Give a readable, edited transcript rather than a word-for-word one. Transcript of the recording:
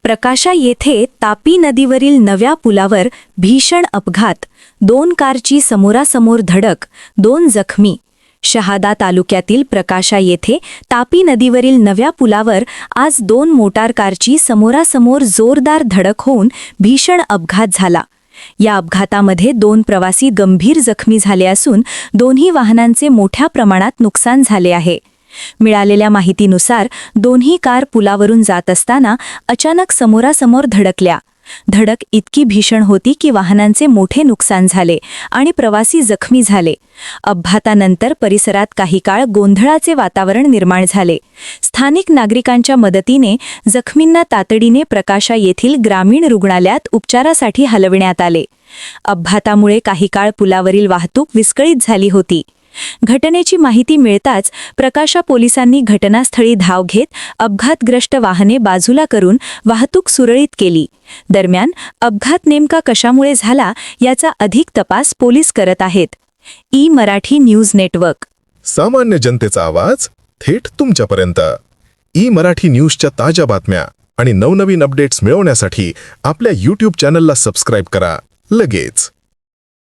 प्रकाशा येथे तापी नदीवरील नव्या पुलावर भीषण अपघात, 2 कारची समोरासमोर धडक, 2 जखमी. शहादा तालुक्यातील प्रकाशा येथे तापी नदीवरील नव्या पुलावर आज 2 मोटार कारची समोरासमोर जोरदार धडक होऊन भीषण अपघात झाला. या अपघातामध्ये 2 प्रवासी गंभीर जखमी झाले असून दोन्ही वाहनांचे मोठ्या प्रमाणात नुकसान झाले आहे. मिळालेल्या माहितीनुसार दोन्ही कार पुलावरून जात असताना अचानक समोरासमोर धडकल्या. धडक इतकी भीषण होती की वाहनांचे मोठे नुकसान झाले आणि प्रवासी जखमी झाले. अपघातानंतर परिसरात काही काळ गोंधळाचे वातावरण निर्माण झाले. स्थानिक नागरिकांच्या मदतीने जखमींना तातडीने प्रकाशा येथील ग्रामीण रुग्णालयात उपचारासाठी हलविण्यात आले. अपघातामुळे काही काळ पुलावरील वाहतूक विस्कळीत झाली होती. घटनेची माहिती मिळताच प्रकाशा पोलिसांनी घटनास्थळी धाव घेत अपघातग्रस्त वाहने बाजूला करून वाहतूक सुरळीत केली. दरम्यान अपघात नेमका कशामुळे झाला याचा अधिक तपास पोलीस करत आहेत. ई-मराठी न्यूज नेटवर्क. सामान्य जनतेचा आवाज थेट तुमच्यापर्यंत. ई-मराठी न्यूजच्या ताज्या बातम्या आणि नवनवीन अपडेट्स मिळवण्यासाठी आपल्या YouTube चॅनलला सबस्क्राईब करा लगेच.